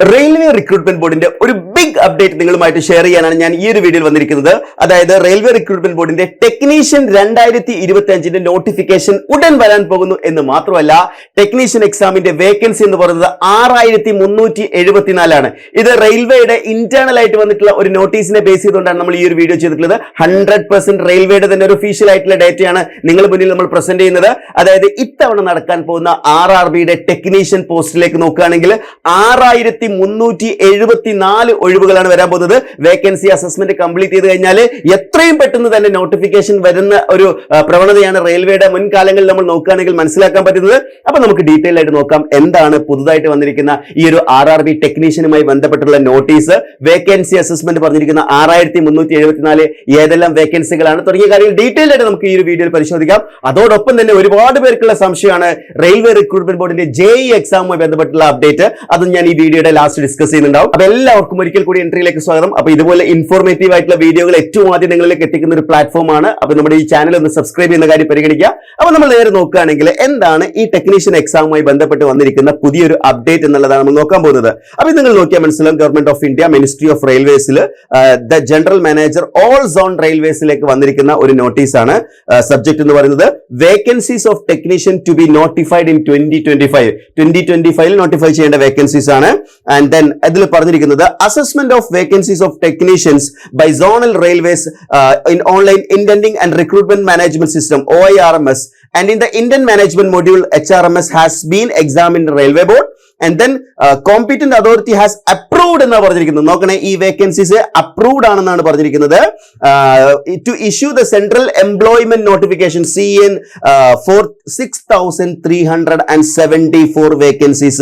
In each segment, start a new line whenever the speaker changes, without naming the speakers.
Railway recruitment ബോർഡിന്റെ ഒരു big update നിങ്ങളുമായിട്ട് ഷെയർ ചെയ്യാനാണ് ഞാൻ ഈ ഒരു വീഡിയോയിൽ വന്നിരിക്കുന്നത്. അതായത് റെയിൽവേ റിക്രൂട്ട്മെന്റ് ബോർഡിന്റെ ടെക്നീഷ്യൻ 2025 നോട്ടിഫിക്കേഷൻ ഉടൻ വരാൻ പോകുന്നു എന്ന് മാത്രമല്ല, ടെക്നീഷ്യൻ എക്സാമിന്റെ വേക്കൻസി എന്ന് പറയുന്നത് 6374 ആണ്. ഇത് റെയിൽവേയുടെ ഇന്റേണൽ ആയിട്ട് വന്നിട്ടുള്ള ഒരു നോട്ടീസിനെ ബേസ് ചെയ്തുകൊണ്ടാണ് നമ്മൾ ഈ ഒരു വീഡിയോ ചെയ്തിട്ടുള്ളത്. 100% റെയിൽവേയുടെ തന്നെ ഒരു ഒഫീഷ്യൽ ആയിട്ടുള്ള ഡേറ്റയാണ് നിങ്ങൾ മുന്നിൽ നമ്മൾ പ്രസന്റ് ചെയ്യുന്നത്. അതായത് ഇത്തവണ നടക്കാൻ പോകുന്ന RRBയുടെ ടെക്നീഷ്യൻ പോസ്റ്റിലേക്ക് നോക്കുകയാണെങ്കിൽ 6374 ഒഴിവുകളാണ് വരാൻ പോകുന്നത്. വേക്കൻസി അസസ്മെന്റ് കംപ്ലീറ്റ് ചെയ്ത് കഴിഞ്ഞാൽ എത്രയും പെട്ടെന്ന് തന്നെ നോട്ടിഫിക്കേഷൻ വരുന്ന ഒരു പ്രവണതയാണ് റെയിൽവേയുടെ മുൻകാലങ്ങളിൽ നമ്മൾ നോക്കുകയാണെങ്കിൽ മനസ്സിലാക്കാൻ പറ്റുന്നത്. അപ്പൊ നമുക്ക് ഡീറ്റെയിൽ ആയിട്ട് നോക്കാം എന്താണ് പുതുതായിട്ട് വന്നിരിക്കുന്ന ഈ ഒരു RRB ടെക്നീഷ്യനുമായി ബന്ധപ്പെട്ടുള്ള നോട്ടീസ്. വേക്കൻസി അസസ്മെന്റ് പറഞ്ഞിരിക്കുന്ന 6374 ഏതെല്ലാം വേക്കൻസികളാണ് തുടങ്ങിയ കാര്യങ്ങൾ ഡീറ്റെയിൽ ആയിട്ട് നമുക്ക് ഈ ഒരു വീഡിയോയിൽ പരിശോധിക്കാം. അതോടൊപ്പം തന്നെ ഒരുപാട് പേർക്കുള്ള സംശയമാണ് റെയിൽവേ റിക്രൂട്ട്മെന്റ് ബോർഡിന്റെ JEE എക്സാമുമായി ബന്ധപ്പെട്ടുള്ള അപ്ഡേറ്റ്. അതും ഞാൻ ഈ വീഡിയോയുടെ ലാസ്റ്റ് ഡിസ്കസ് ചെയ്യുന്നുണ്ടാവും. അപ്പൊ എല്ലാവർക്കും ഒരിക്കൽ കൂടി എൻട്രിയിലേക്ക് സ്വാഗതം. അപ്പൊ ഇതുപോലെ ഇൻഫോർമേറ്റീവ് ആയിട്ടുള്ള വീഡിയോകൾ ഏറ്റവും ആദ്യം നിങ്ങളിലേക്ക് എത്തിക്കുന്ന ഒരു പ്ലാറ്റ്ഫോം ആണ്. അപ്പൊ നമ്മുടെ ഈ ചാനൽ ഒന്ന് സബ്സ്ക്രൈബ് ചെയ്യുന്ന കാര്യം പരിഗണിക്കുക. അപ്പൊ നമ്മൾ നേരെ നോക്കുകയാണെങ്കിൽ എന്താണ് ഈ ടെക്നീഷ്യൻ എക്സാമുമായി ബന്ധപ്പെട്ട് വന്നിരിക്കുന്ന പുതിയൊരു അപ്ഡേറ്റ് എന്നുള്ളതാണ് നമ്മൾ നോക്കാൻ പോകുന്നത്. അപ്പൊ നിങ്ങൾ നോക്കിയാൽ മനസ്സിലാവും, government of India ministry of റെയിൽവേസിൽ the general manager all zone റെയിൽവേസിലേക്ക് വന്നിരിക്കുന്ന ഒരു നോട്ടീസാണ്. സബ്ജക്ട് എന്ന് പറയുന്നത് vacancies of technician to be notified in 2025 notify ചെയ്യേണ്ട വേക്കൻസീസ് ആണ്. ആൻഡ് ദെൻ ഇതിൽ പറഞ്ഞിരിക്കുന്നത് assessment of vacancies of technicians by zonal railways in online indenting and recruitment management system OIRMS and in the Indian management module HRMS has been examined in railway board and then competent authority has approved എന്ന് പറഞ്ഞിരിക്കുന്നത്. നോക്കണേ, ഈ vacancies approved ആണെന്നാണ് പറഞ്ഞിരിക്കുന്നത്. To issue the central employment notification CN for 6374 vacancies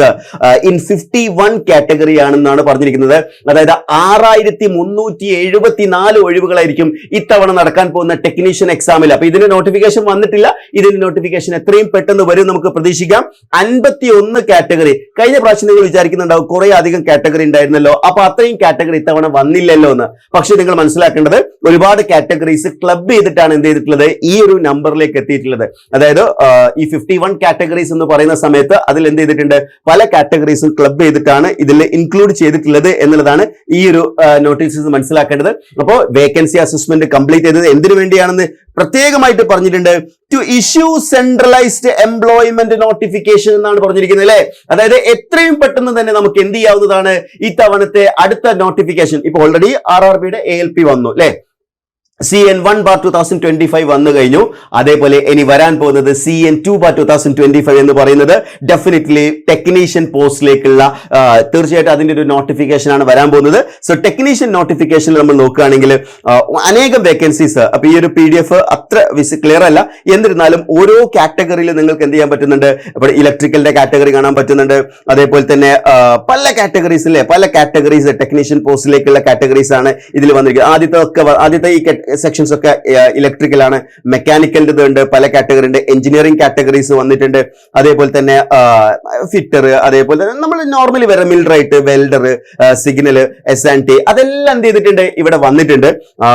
in 51 category ആണെന്നാണ് പറഞ്ഞിരിക്കുന്നത്. അതായത് 6374 ഒഴിവുകളായിരിക്കും ഇത്തവണ നടക്കാൻ പോകുന്ന ടെക്നീഷ്യൻ എക്സാമിൽ. അപ്പൊ ഇതിന് നോട്ടിഫിക്കേഷൻ വന്നിട്ടില്ല. ഇതിന് നോട്ടിഫിക്കേഷൻ എത്രയും പെട്ടെന്ന് വരും നമുക്ക് പ്രതീക്ഷിക്കാം. 51 കാറ്റഗറി. കഴിഞ്ഞ പ്രാവശ്യം നിങ്ങൾ വിചാരിക്കുന്നുണ്ടാവും കുറെ അധികം കാറ്റഗറി ഉണ്ടായിരുന്നല്ലോ, അപ്പൊ അത്രയും കാറ്റഗറി ഇത്തവണ വന്നില്ലല്ലോ എന്ന്. പക്ഷെ നിങ്ങൾ മനസ്സിലാക്കേണ്ടത് ഒരുപാട് കാറ്റഗറീസ് ക്ലബ് ചെയ്തിട്ടാണ് എന്ത് ചെയ്തിട്ടുള്ളത്, ഈ ഒരു നമ്പറിലേക്ക് എത്തിയിട്ടുള്ളത്. അതായത് ഈ 51 കാറ്റഗറീസ് എന്ന് പറയുന്ന സമയത്ത് അതിൽ എന്ത് ചെയ്തിട്ടുണ്ട്, പല കാറ്റഗറീസും ക്ലബ് ചെയ്തിട്ടാണ് ഇതിൽ ഇൻക്ലൂഡ് ചെയ്തിട്ടുള്ളത് എന്നുള്ളതാണ് ഈ ഒരു നോട്ടീസസ് മനസ്സിലാക്കേണ്ടത്. അപ്പോൾ വേക്കൻസി അസസ്മെന്റ് കംപ്ലീറ്റ് ചെയ്തത് എന്തിനു വേണ്ടിയാണെന്ന് പ്രത്യേകമായിട്ട് പറഞ്ഞിട്ടുണ്ട്. To issue centralised employment notification എന്നാണ് പറഞ്ഞിരിക്കുന്നത് അല്ലെ. അതായത് എത്രയും പെട്ടെന്ന് തന്നെ നമുക്ക് എന്ത് ചെയ്യാവുന്നതാണ് ഇത്തവണത്തെ അടുത്ത നോട്ടിഫിക്കേഷൻ. ഇപ്പൊ ഓൾറെഡി RRBയുടെ ALP വന്നു അല്ലെ, CN1/2025 വന്നു കഴിഞ്ഞു. അതേപോലെ ഇനി വരാൻ പോകുന്നത് CN2/2025 എന്ന് പറയുന്നത് ഡെഫിനറ്റ്ലി ടെക്നീഷ്യൻ പോസ്റ്റിലേക്കുള്ള തീർച്ചയായിട്ടും അതിന്റെ ഒരു നോട്ടിഫിക്കേഷൻ ആണ് വരാൻ പോകുന്നത്. സോ ടെക്നീഷ്യൻ നോട്ടിഫിക്കേഷനിൽ നമ്മൾ നോക്കുകയാണെങ്കിൽ അനേകം വേക്കൻസീസ്. അപ്പൊ ഈ ഒരു PDF അത്ര ക്ലിയർ അല്ല, എന്നിരുന്നാലും ഓരോ കാറ്റഗറിയിൽ നിങ്ങൾക്ക് എന്ത് ചെയ്യാൻ പറ്റുന്നുണ്ട്. ഇപ്പോൾ ഇലക്ട്രിക്കലിന്റെ കാറ്റഗറി കാണാൻ പറ്റുന്നുണ്ട്. അതേപോലെ തന്നെ പല കാറ്റഗറീസിലെ പല കാറ്റഗറീസ് ടെക്നീഷ്യൻ പോസ്റ്റിലേക്കുള്ള കാറ്റഗറീസ് ആണ് ഇതിൽ വന്നിരിക്കുന്നത്. ആദ്യത്തെ ഈ സെക്ഷൻസ് ഒക്കെ ഇലക്ട്രിക്കൽ ആണ്, മെക്കാനിക്കലിന്റെ ഉണ്ട്, പല കാറ്റഗറി ഉണ്ട്, എഞ്ചിനീയറിംഗ് കാറ്റഗറീസ് വന്നിട്ടുണ്ട്. അതേപോലെ തന്നെ ഫിറ്റർ, അതേപോലെ തന്നെ നമ്മൾ നോർമലി വരെ മിൽറൈറ്റ്, വെൽഡർ, സിഗ്നൽ, SNT അതെല്ലാം എന്ത് ചെയ്തിട്ടുണ്ട് ഇവിടെ വന്നിട്ടുണ്ട്.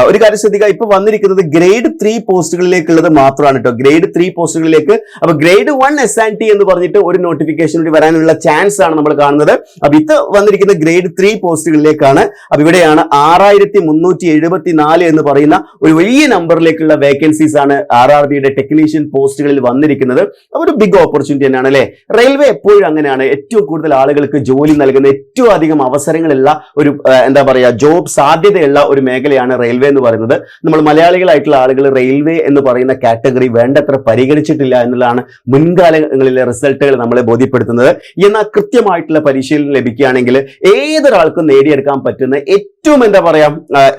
ഒരു കാര്യം ശ്രദ്ധിക്കുക, ഇപ്പൊ വന്നിരിക്കുന്നത് ഗ്രേഡ് 3 പോസ്റ്റുകളിലേക്കുള്ളത് മാത്രമാണ് കേട്ടോ, ഗ്രേഡ് 3 പോസ്റ്റുകളിലേക്ക്. അപ്പൊ ഗ്രേഡ് 1 SNT എന്ന് പറഞ്ഞിട്ട് ഒരു നോട്ടിഫിക്കേഷൻ കൂടി വരാനുള്ള ചാൻസ് ആണ് നമ്മൾ കാണുന്നത്. അപ്പൊ ഇത് വന്നിരിക്കുന്ന ഗ്രേഡ് 3 പോസ്റ്റുകളിലേക്കാണ്. അപ്പൊ ഇവിടെയാണ് 6374 എന്ന് പറയുന്ന ഒരു വലിയ നമ്പറിലേക്കുള്ള വേക്കൻസീസ് ആണ് RRBയുടെ ടെക്നീഷ്യൻ പോസ്റ്റുകളിൽ വന്നിരിക്കുന്നത്. ഒരു ബിഗ് ഓപ്പർച്യൂണിറ്റി തന്നെയാണ് അല്ലെ. റെയിൽവേ എപ്പോഴും അങ്ങനെയാണ്, ഏറ്റവും കൂടുതൽ ആളുകൾക്ക് ജോലി നൽകുന്ന, ഏറ്റവും അധികം അവസരങ്ങളുള്ള ഒരു എന്താ പറയാ ജോബ് സാധ്യതയുള്ള ഒരു മേഖലയാണ് റെയിൽവേ എന്ന് പറയുന്നത്. നമ്മൾ മലയാളികളായിട്ടുള്ള ആളുകൾ റെയിൽവേ എന്ന് പറയുന്ന കാറ്റഗറി വേണ്ടത്ര പരിഗണിച്ചിട്ടില്ല എന്നുള്ളതാണ് മുൻകാലങ്ങളിലെ റിസൾട്ടുകൾ നമ്മളെ ബോധ്യപ്പെടുത്തുന്നത്. എന്നാൽ കൃത്യമായിട്ടുള്ള പരിശീലനം ലഭിക്കുകയാണെങ്കിൽ ഏതൊരാൾക്കും നേടിയെടുക്കാൻ പറ്റുന്ന ഏറ്റവും എന്താ പറയാ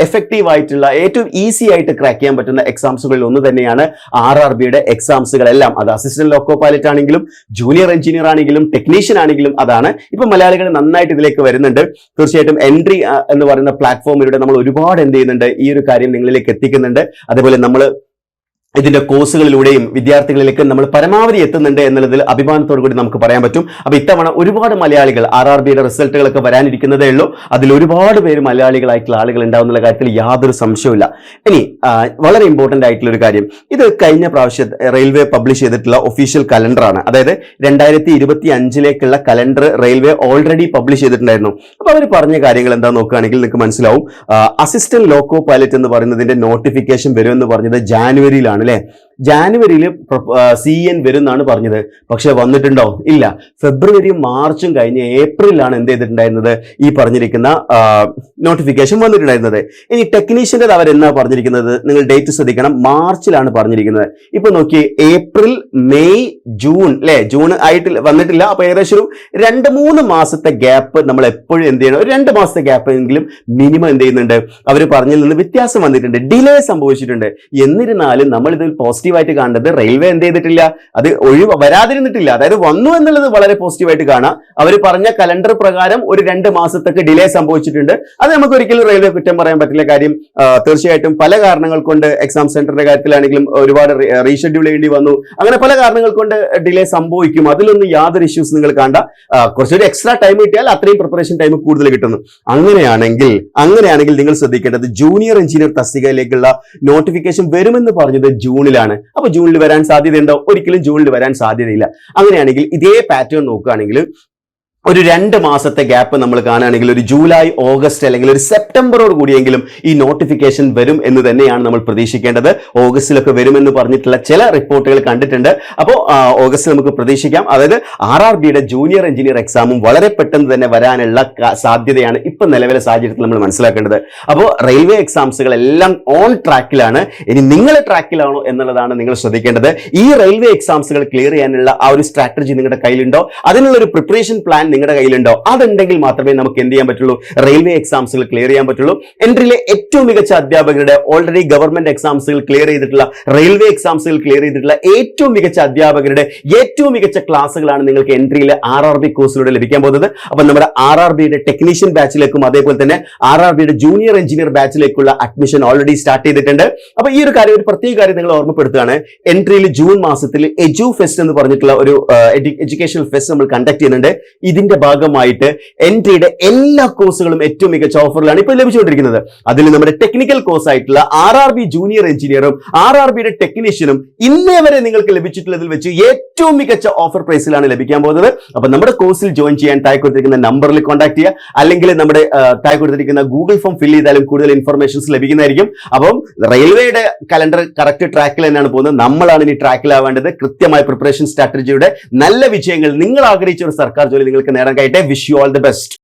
എഫക്റ്റീവ് ആയിട്ടുള്ള ഏറ്റവും ഈസി ആയിട്ട് ക്രാക്ക് ചെയ്യാൻ പറ്റുന്ന എക്സാംസുകളിൽ ഒന്ന് തന്നെയാണ് RRBയുടെ എക്സാംസുകളെല്ലാം. അത് അസിസ്റ്റന്റ് ലോക്കോ പൈലറ്റ് ആണെങ്കിലും ജൂനിയർ എഞ്ചിനീയർ ആണെങ്കിലും ടെക്നീഷ്യൻ ആണെങ്കിലും അതാണ്. ഇപ്പൊ മലയാളികൾ നന്നായിട്ട് ഇതിലേക്ക് വരുന്നുണ്ട്. തീർച്ചയായിട്ടും എൻട്രി എന്ന് പറയുന്ന പ്ലാറ്റ്ഫോമിലൂടെ നമ്മൾ ഒരുപാട് എന്ത് ചെയ്യുന്നുണ്ട്, ഈ ഒരു കാര്യം നിങ്ങളിലേക്ക് എത്തിക്കുന്നുണ്ട്. അതേപോലെ നമ്മൾ ഇതിന്റെ കോഴ്സുകളിലൂടെയും വിദ്യാർത്ഥികളിലേക്ക് നമ്മൾ പരമാവധി എത്തുന്നുണ്ട് എന്നുള്ളതിൽ അഭിമാനത്തോടു കൂടി നമുക്ക് പറയാൻ പറ്റും. അപ്പൊ ഇത്തവണ ഒരുപാട് മലയാളികൾ RRBയുടെ റിസൾട്ടുകളൊക്കെ വരാനിരിക്കുന്നതേ ഉള്ളൂ. അതിൽ ഒരുപാട് പേര് മലയാളികളായിട്ടുള്ള ആളുകൾ ഉണ്ടാവുന്നുള്ള കാര്യത്തിൽ യാതൊരു സംശയവുമില്ല. ഇനി വളരെ ഇമ്പോർട്ടന്റ് ആയിട്ടുള്ള ഒരു കാര്യം, ഇത് കഴിഞ്ഞ പ്രാവശ്യം റെയിൽവേ പബ്ലിഷ് ചെയ്തിട്ടുള്ള ഒഫീഷ്യൽ കലണ്ടറാണ്. അതായത് 2025 കലണ്ടർ റെയിൽവേ ഓൾറെഡി പബ്ലിഷ് ചെയ്തിട്ടുണ്ടായിരുന്നു. അപ്പൊ അവർ പറഞ്ഞ കാര്യങ്ങൾ എന്താ നോക്കുകയാണെങ്കിൽ നിങ്ങൾക്ക് മനസ്സിലാവും. അസിസ്റ്റന്റ് ലോക്കോ പൈലറ്റ് എന്ന് പറയുന്നതിന്റെ നോട്ടിഫിക്കേഷൻ വരുമെന്ന് പറഞ്ഞത് ജാനുവരിയിലാണ് അല്ലെ. ജാനുവരിയിൽ CN വരും എന്നാണ് പറഞ്ഞത്. പക്ഷെ വന്നിട്ടുണ്ടോ? ഇല്ല. ഫെബ്രുവരിയും മാർച്ചും കഴിഞ്ഞ് ഏപ്രിലാണ് എന്ത് ചെയ്തിട്ടുണ്ടായിരുന്നത്, ഈ പറഞ്ഞിരിക്കുന്ന നോട്ടിഫിക്കേഷൻ വന്നിട്ടുണ്ടായിരുന്നത്. ഇനി ടെക്നീഷ്യന്റെ അവരെന്നാ പറഞ്ഞിരിക്കുന്നത്, നിങ്ങൾ ഡേറ്റ് ശ്രദ്ധിക്കണം, മാർച്ചിലാണ് പറഞ്ഞിരിക്കുന്നത്. ഇപ്പൊ നോക്കി, ഏപ്രിൽ, മെയ്, ജൂൺ അല്ലെ, ജൂൺ ആയിട്ട് വന്നിട്ടില്ല. അപ്പൊ ഏകദേശം ഒരു 2-3 മാസത്തെ ഗ്യാപ്പ് നമ്മൾ എപ്പോഴും എന്ത് ചെയ്യണം, ഒരു 2 മാസത്തെ ഗ്യാപ്പ് എങ്കിലും മിനിമം എന്ത് ചെയ്യുന്നുണ്ട്, അവർ പറഞ്ഞതിൽ നിന്ന് വ്യത്യാസം വന്നിട്ടുണ്ട്, ഡിലേ സംഭവിച്ചിട്ടുണ്ട്. എന്നിരുന്നാലും നമ്മൾ ഇതിൽ പോസിറ്റീവായിട്ട് കാണുന്നത് റെയിൽവേ എന്ത് ചെയ്തിട്ടില്ല, അത് വരാതിരുന്നിട്ടില്ല. അതായത് വന്നു എന്നുള്ളത് വളരെ പോസിറ്റീവായിട്ട് കാണാം. അവർ പറഞ്ഞ കലണ്ടർ പ്രകാരം ഒരു 2 മാസത്തേക്ക് ഡിലേ സംഭവിച്ചിട്ടുണ്ട്. അത് നമുക്ക് ഒരിക്കലും റെയിൽവേ കുറ്റം പറയാൻ പറ്റില്ല. കാര്യം തീർച്ചയായിട്ടും പല കാരണങ്ങൾ കൊണ്ട് എക്സാം സെന്ററിന്റെ കാര്യത്തിലാണെങ്കിലും ഒരുപാട് റീഷെഡ്യൂൾ ചെയ്യേണ്ടി വന്നു. അങ്ങനെ പല കാരണങ്ങൾ കൊണ്ട് ഡിലേ സംഭവിക്കും. അതിലൊന്നും യാതൊരു ഇഷ്യൂസ് നിങ്ങൾ കണ്ട. കുറച്ചൊരു എക്സ്ട്രാ ടൈം കിട്ടിയാൽ അത്രയും പ്രിപ്പറേഷൻ ടൈം കൂടുതൽ കിട്ടുന്നു. അങ്ങനെയാണെങ്കിൽ നിങ്ങൾ ശ്രദ്ധിക്കേണ്ടത് ജൂനിയർ എഞ്ചിനീയർ തസ്തികയിലേക്കുള്ള നോട്ടിഫിക്കേഷൻ വരുമെന്ന് പറഞ്ഞത് ജൂണിലാണ്. അപ്പൊ ജൂണിൽ വരാൻ സാധ്യതയുണ്ടോ? ഒരിക്കലും ജൂണിൽ വരാൻ സാധ്യതയില്ല. അങ്ങനെയാണെങ്കിൽ ഇതേ പാറ്റേൺ നോക്കുകയാണെങ്കിൽ ഒരു 2 മാസത്തെ ഗ്യാപ്പ് നമ്മൾ കാണുകയാണെങ്കിൽ ഒരു ജൂലൈ, ഓഗസ്റ്റ് അല്ലെങ്കിൽ ഒരു സെപ്റ്റംബറോട് കൂടിയെങ്കിലും ഈ നോട്ടിഫിക്കേഷൻ വരും എന്ന് തന്നെയാണ് നമ്മൾ പ്രതീക്ഷിക്കേണ്ടത്. ഓഗസ്റ്റിലൊക്കെ വരുമെന്ന് പറഞ്ഞിട്ടുള്ള ചില റിപ്പോർട്ടുകൾ കണ്ടിട്ടുണ്ട്. അപ്പോൾ ഓഗസ്റ്റിൽ നമുക്ക് പ്രതീക്ഷിക്കാം. അതായത് RRBയുടെ ജൂനിയർ എഞ്ചിനീയർ എക്സാമും വളരെ പെട്ടെന്ന് തന്നെ വരാനുള്ള സാധ്യതയാണ് ഇപ്പൊ നിലവിലെ സാഹചര്യത്തിൽ നമ്മൾ മനസ്സിലാക്കേണ്ടത്. അപ്പോൾ റെയിൽവേ എക്സാംസുകൾ എല്ലാം ഓൺ ട്രാക്കിലാണ്. ഇനി നിങ്ങൾ ട്രാക്കിലാണോ എന്നുള്ളതാണ് നിങ്ങൾ ശ്രദ്ധിക്കേണ്ടത്. ഈ റെയിൽവേ എക്സാംസുകൾ ക്ലിയർ ചെയ്യാനുള്ള ആ ഒരു സ്ട്രാറ്റജി നിങ്ങളുടെ കയ്യിലുണ്ടോ? അതിനുള്ള ഒരു പ്രിപ്പറേഷൻ പ്ലാൻ നിങ്ങളുടെ കയ്യിലുണ്ടോ? അതുണ്ടെങ്കിൽ മാത്രമേ നമുക്ക് എന്ത് ചെയ്യാൻ പറ്റുള്ളൂ, റെയിൽവേ എക്സാംസുകൾ ക്ലിയർ ചെയ്യാൻ പറ്റുള്ളൂ. എൻട്രിയിലെ ഏറ്റവും മികച്ച അധ്യാപകരുടെ, ഓൾറെഡി ഗവൺമെന്റ് എക്സാംസുകൾ ക്ലിയർ ചെയ്തിട്ടുള്ള, റെയിൽവേ എക്സാംസുകൾ ക്ലിയർ ചെയ്തിട്ടുള്ള ഏറ്റവും മികച്ച അധ്യാപകരുടെ ഏറ്റവും മികച്ച ക്ലാസ്സുകളാണ് നിങ്ങൾക്ക് എൻട്രിയിലെ RRB കോഴ്സിലൂടെ ലഭിക്കാൻ പോകുന്നത്. അപ്പൊ നമ്മുടെ RRBയുടെ ടെക്നീഷ്യൻ ബാച്ചിലേക്കും അതേപോലെ തന്നെ RRBയുടെ ജൂനിയർ എഞ്ചിനീയർ ബാച്ചിലേക്കുള്ള അഡ്മിഷൻ ഓൾറെഡി സ്റ്റാർട്ട് ചെയ്തിട്ടുണ്ട്. അപ്പൊ ഈ ഒരു കാര്യം, ഒരു പ്രത്യേക കാര്യം നിങ്ങൾ ഓർമ്മപ്പെടുത്തുകയാണ്. എൻട്രിയിൽ ജൂൺ മാസത്തിൽ എജു ഫെസ്റ്റ് എന്ന് പറഞ്ഞിട്ടുള്ള ഒരു എഡ്യൂക്കേഷണൽ ഫെസ്റ്റ് നമ്മൾ കണ്ടക്ട് ചെയ്യുന്നുണ്ട്. ഇതിന്റെ ഭാഗമായിട്ട് എൻട്രിയുടെ എല്ലാ കോഴ്സുകളും ഏറ്റവും മികച്ച ഓഫറിലാണ് ഇപ്പോൾ ലഭിച്ചുകൊണ്ടിരിക്കുന്നത്. അതിൽ നമ്മുടെ ടെക്നിക്കൽ കോഴ്സ് ആയിട്ടുള്ള RRB ജൂനിയർ എഞ്ചിനീയറും RRBയുടെ ടെക്നീഷ്യനും ഇന്നേ വരെ നിങ്ങൾക്ക് ലഭിച്ചിട്ടുള്ളതിൽ വെച്ച് ഏറ്റവും മികച്ച ഓഫർ പ്രൈസിലാണ് ലഭിക്കാൻ പോകുന്നത്. അപ്പൊ നമ്മുടെ കോഴ്സിൽ ജോയിൻ ചെയ്യാൻ താഴെ കൊടുത്തിരിക്കുന്ന നമ്പറിൽ കോൺടാക്ട് ചെയ്യുക, അല്ലെങ്കിൽ നമ്മുടെ താഴെ കൊടുത്തിരിക്കുന്ന ഗൂഗിൾ ഫോം ഫില്ല് ചെയ്താലും കൂടുതൽ ഇൻഫർമേഷൻസ് ലഭിക്കുന്നതായിരിക്കും. അപ്പം റെയിൽവേയുടെ കലണ്ടർ കറക്റ്റ് ട്രാക്കിൽ തന്നെയാണ് പോകുന്നത്. നമ്മളാണ് ഇനി ട്രാക്കിലാവേണ്ടത്. കൃത്യമായ പ്രിപ്പറേഷൻ സ്ട്രാറ്റജിയുടെ നല്ല വിജയങ്ങൾ, നിങ്ങൾ ആഗ്രഹിച്ച ഒരു സർക്കാർ ജോലി നിങ്ങൾക്ക് നേടാൻ കഴിയട്ടെ. Wish you all the best.